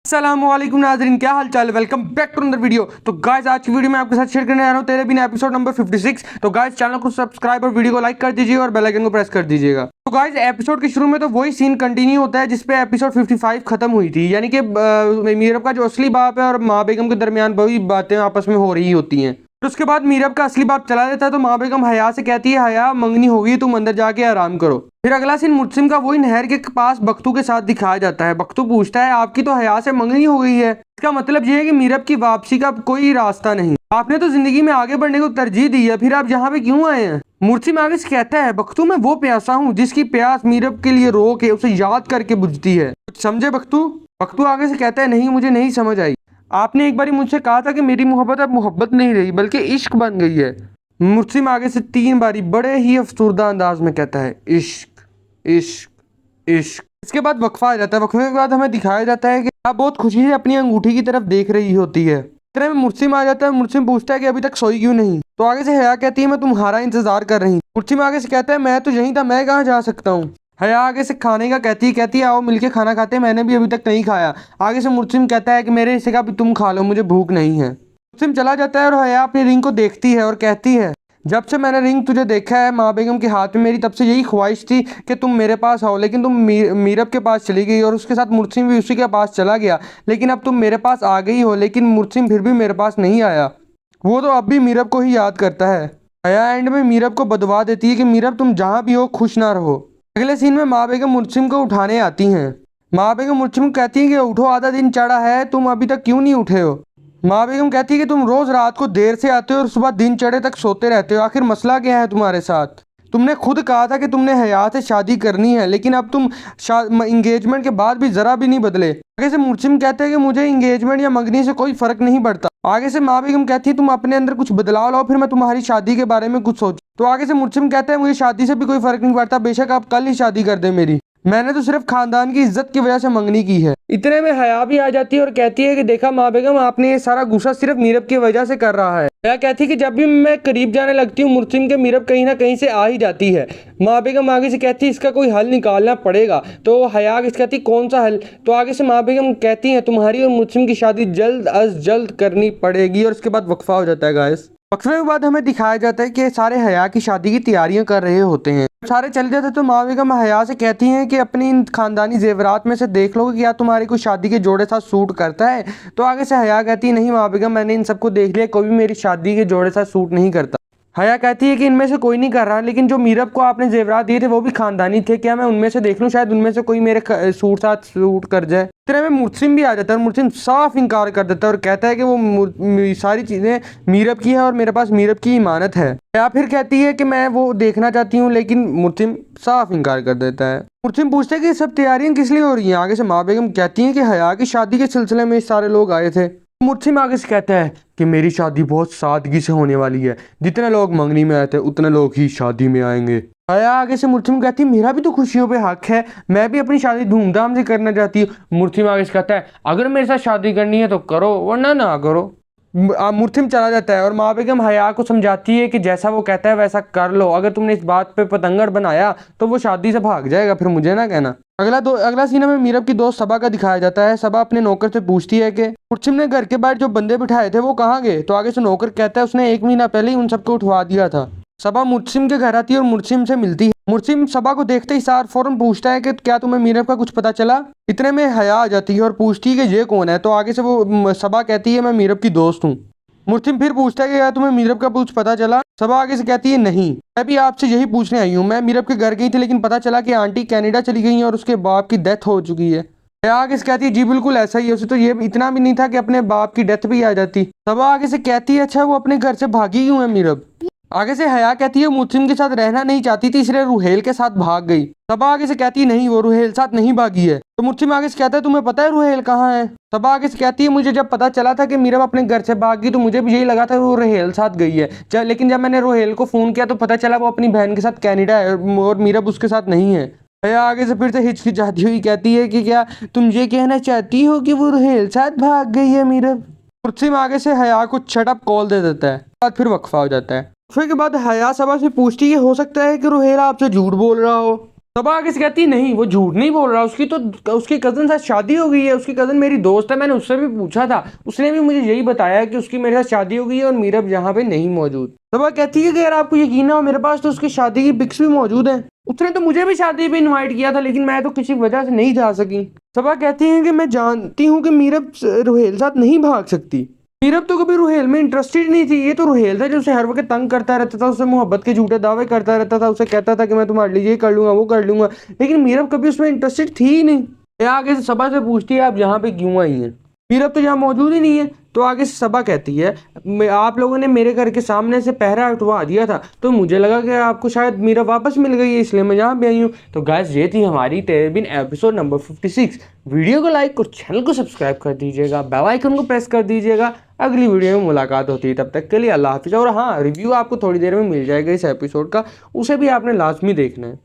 अस्सलामुअलैकुम नाज़रीन, क्या हाल चाल है। Welcome back to another video. तो गाइस आज की वीडियो में आपके साथ शेयर करने आ रहा हूँ तेरे बिना एपिसोड नंबर 56। तो गाइस चैनल को सब्सक्राइब और वीडियो को लाइक कर दीजिएगा और बेल आइकन को प्रेस कर दीजिएगा। तो गाइस एपिसोड के शुरू में तो वही सीन कंटिन्यू होता है जिसपे एपिसोड 55 खत्म हुई थी, यानी कि मीरब का जो असली बाप है और माँ बेगम के दरमियान वही बातें आपस में हो रही होती हैं। तो उसके बाद मीरब का असली बाप चला जाता है तो माँ बेगम हया से कहती है, हया मंगनी होगी, तुम अंदर जाके आराम करो। फिर अगला सीन मुर्सिम का वही नहर के पास बख्तू के साथ दिखाया जाता है। बख्तू पूछता है, आपकी तो हया से मंगनी हो गई है, इसका मतलब ये है कि मीरब की वापसी का कोई रास्ता नहीं, आपने तो जिंदगी में आगे बढ़ने को तरजीह दी है, फिर आप यहाँ पे क्यों आए हैं। मुर्सिम आगे से कहता है, बख्तू मैं वो प्यासा हूँ जिसकी प्यास मीरब के लिए रो के उसे याद करके बुझती है, कुछ समझे बख्तू। बख्तू आगे से कहता है, नहीं मुझे नहीं समझ आई, आपने एक बार मुझसे कहा था कि मेरी मोहब्बत अब मोहब्बत नहीं रही बल्कि इश्क बन गई है। मुर्सिम आगे से 3 बारी बड़े ही अफसरदा अंदाज में कहता है, इश्क इश्क इश्क। इसके बाद वक्फा आ जाता है। वक्फे के बाद हमें दिखाया जाता है कि आप बहुत खुशी से अपनी अंगूठी की तरफ देख रही होती है। इतने में मुर्सिम आ जाता है। मुर्सिम पूछता है कि अभी तक सोई क्यों नहीं। तो आगे से हया कहती है, मैं तुम्हारा इंतजार कर रही हूँ। मुर्सिम आगे से कहता है, मैं तो यहीं था, मैं कहाँ जा सकता हूँ। हया आगे से खाने का कहती है आओ मिलके खाना खाते हैं, मैंने भी अभी तक नहीं खाया। आगे से मुर्सिम कहता है कि मेरे हिस्से का भी तुम खा लो, मुझे भूख नहीं है। मुर्सिम चला जाता है और हया अपनी रिंग को देखती है और कहती है, जब से मैंने रिंग तुझे देखा है माँ बेगम के हाथ में, मेरी तब से यही ख्वाहिश थी कि तुम मेरे पास आओ, लेकिन तुम मीरब के पास चली गई और उसके साथ मुर्सिम भी उसी के पास चला गया, लेकिन अब तुम मेरे पास आ गई हो। लेकिन मुर्सिम फिर भी मेरे पास नहीं आया, वो तो अब भी मीरब को ही याद करता है। हया एंड में मीरब को बदवा देती है कि मीरब तुम जहाँ भी हो खुश ना रहो। अगले सीन में माँ बेगम मुर्सिम को उठाने आती हैं। माँ बेगम मुर्सिम को कहती है कि उठो, आधा दिन चढ़ा है, तुम अभी तक क्यों नहीं उठे हो। माँ बेगम कहती है कि तुम रोज रात को देर से आते हो और सुबह दिन चढ़े तक सोते रहते हो, आखिर मसला क्या है तुम्हारे साथ। तुमने खुद कहा था कि तुमने हया से शादी करनी है, लेकिन अब तुम इंगेजमेंट के बाद भी जरा भी नहीं बदले। आगे से मुर्सिम कहते हैं कि मुझे इंगेजमेंट या मंगनी से कोई फर्क नहीं पड़ता। आगे से माँ बेगम कहती है, तुम अपने अंदर कुछ बदलाव लाओ, फिर मैं तुम्हारी शादी के बारे में कुछ सोचूं। तो आगे से मुर्सिम कहते हैं, मुझे शादी से भी कोई फर्क नहीं पड़ता, बेशक आप कल ही शादी कर दे मेरी, मैंने तो सिर्फ खानदान की इज्जत की वजह से मंगनी की है। इतने में हया भी आ जाती है और कहती है कि देखा माँ बेगम, आपने ये सारा गुस्सा सिर्फ मीरब की वजह से कर रहा है। हया कहती है कि जब भी मैं करीब जाने लगती हूँ मुर्सिम के, मीरब कहीं ना कहीं से आ ही जाती है। माँ बेगम आगे से कहती है, इसका कोई हल निकालना पड़ेगा। तो हया आगे से कहती है, कौन सा हल। तो आगे से माँ बेगम कहती है, तुम्हारी और मुर्सिम की शादी जल्द अज जल्द करनी पड़ेगी। और उसके बाद वक्फा हो जाता है गाइस। वक्फे के बाद हमें दिखाया जाता है कि सारे हया की शादी की तैयारियां कर रहे होते हैं। सारे चले जाते हैं तो माँ बेगम हया से कहती हैं कि अपनी इन खानदानी जेवरात में से देख लो कि क्या तुम्हारी कोई शादी के जोड़े साथ सूट करता है। तो आगे से हया कहती है, नहीं माँ बेगम, मैंने इन सबको देख लिया, कोई भी मेरी शादी के जोड़े साथ सूट नहीं करता। हया कहती है कि इनमें से कोई नहीं कर रहा, लेकिन जो मीरब को आपने जेवरात दिए थे वो भी खानदानी थे, क्या मैं उनमें से देख लूं, शायद उनमें से कोई मेरे सूट साथ सूट कर जाए। इतने में मुर्सिम भी आ जाता है और मुर्सिम साफ इनकार कर देता है और कहता है कि वो सारी चीज़ें मीरब की है और मेरे पास मीरब की इमानत है। या फिर कहती है कि मैं वो देखना चाहती हूँ, लेकिन मुर्सिम साफ इनकार कर देता है। मुर्सिम पूछते हैं कि सब तैयारियां किस लिए हो रही हैं। आगे से माँ बेगम कहती हैं कि हया की शादी के सिलसिले में सारे लोग आए थे। मुर्सिम आगे से कहता है कि मेरी शादी बहुत सादगी से होने वाली है, जितने लोग मंगनी में आए थे उतने लोग ही शादी में आएंगे। हया आगे से मुर्सिम कहती है, मेरा भी तो खुशियों पे हक है, मैं भी अपनी शादी धूमधाम से करना चाहती हूँ। मुर्सिम आगे से कहता है, अगर मेरे साथ शादी करनी है तो करो, वरना ना करो। मुर्सिम चला जाता है और माँ बेगम हया को समझाती है कि जैसा वो कहता है वैसा कर लो, अगर तुमने इस बात पे पतंगड़ बनाया तो वो शादी से भाग जाएगा, फिर मुझे ना कहना। अगला सीन में मीरब की दोस्त सबा का दिखाया जाता है। सबा अपने नौकर से पूछती है कि मुर्सिम ने घर के बाहर जो बंदे बिठाए थे वो कहाँ गए। तो आगे से नौकर कहता है, उसने 1 महीना पहले ही उन सबको उठवा दिया था। सबा मुर्सिम के घर आती है और मुर्सिम से मिलती है। मुर्सिम सबा को देखते ही सार फौरन पूछता है कि क्या तुम्हें मीरब का कुछ पता चला। इतने में हया आ जाती है और पूछती है कि ये कौन है। तो आगे से वो सबा कहती है, मैं मीरब की दोस्त हूँ। मुर्सिम फिर पूछता है कि क्या तुम्हें मीरब का कुछ पता चला। सबा आगे से कहती है, नहीं, मैं भी आपसे यही पूछने आई हूँ, मैं मीरब के घर गई थी, लेकिन पता चला कि आंटी कनाडा चली गई हैं और उसके बाप की डेथ हो चुकी है। हया आगे से कहती है, जी बिल्कुल ऐसा ही है, उसे तो ये इतना भी नहीं था कि अपने बाप की डेथ भी आ जाती। सबा आगे से कहती है, अच्छा वो अपने घर से भागी क्यों है मीरब। आगे से हया कहती है, मुर्सिम के साथ रहना नहीं चाहती थी इसलिए रुहेल के साथ भाग गई। सबा आगे से कहती है, नहीं, वो रुहेल साथ नहीं भागी है। तो मुर्सिम आगे से कहता है, तुम्हें पता है रुहेल कहाँ है। सबा आगे से कहती है, मुझे जब पता चला था कि मीरब अपने घर से भाग गई तो मुझे भी यही लगा था वो रुहेल साथ गई है, लेकिन जब मैंने रुहेल को फोन किया तो पता चला वो अपनी बहन के साथ कनाडा है और मीरब उसके साथ नहीं है। हया आगे से फिर से हिचकिचाती हुई कहती है कि क्या तुम ये कहना चाहती हो कि वो रुहेल साथ भाग गई है मीरब। मुर्सिम आगे से हया को छटअप कॉल दे देता है। बाद फिर वक्फा हो जाता है। फिर के बाद हया सबा से पूछती है, हो सकता है कि रुहेल आपसे झूठ बोल रहा हो। सबा आगे से कहती नहीं वो झूठ नहीं बोल रहा, उसकी तो उसकी कज़न साथ शादी हो गई है, उसकी कज़न मेरी दोस्त है, मैंने उससे भी पूछा था, उसने भी मुझे यही बताया कि उसकी मेरे साथ शादी हो गई है और मीरब यहाँ पे नहीं मौजूद। सबा कहती है कि यार आपको यकीन ना हो मेरे पास तो उसकी शादी की पिक्स भी मौजूद हैं, उसने तो मुझे भी शादी पे इनवाइट किया था लेकिन मैं तो किसी वजह से नहीं जा सकी। सबा कहती है कि मैं जानती हूँ कि मीरब रुहेल साथ नहीं भाग सकती, मीरब तो कभी रुहेल में इंटरेस्टेड नहीं थी, ये तो रुहेल था जो उसे हर वक्त तंग करता रहता था, उससे मोहब्बत के झूठे दावे करता रहता था, उसे कहता था कि मैं तुम्हारे लिए ये कर लूंगा वो कर लूंगा, लेकिन मीरब कभी उसमें इंटरेस्टेड थी ही नहीं। ये आगे से सबा से पूछती है आप यहाँ पे क्यों आई हैं, मीरब तो यहाँ मौजूद ही नहीं है। तो आगे से सबा कहती है आप लोगों ने मेरे घर के सामने से पहरा उठवा दिया था तो मुझे लगा कि आपको शायद मीरब वापस मिल गई है इसलिए मैं यहाँ पे आई हूँ। तो गाइस ये थी हमारी तेरे बिन एपिसोड नंबर 56। वीडियो को लाइक और चैनल को सब्सक्राइब कर दीजिएगा, बेल आइकन को प्रेस कर दीजिएगा। अगली वीडियो में मुलाकात होती है, तब तक के लिए अल्लाह हाफिज़। और हाँ, रिव्यू आपको थोड़ी देर में मिल जाएगा इस एपिसोड का, उसे भी आपने लाजमी देखना है।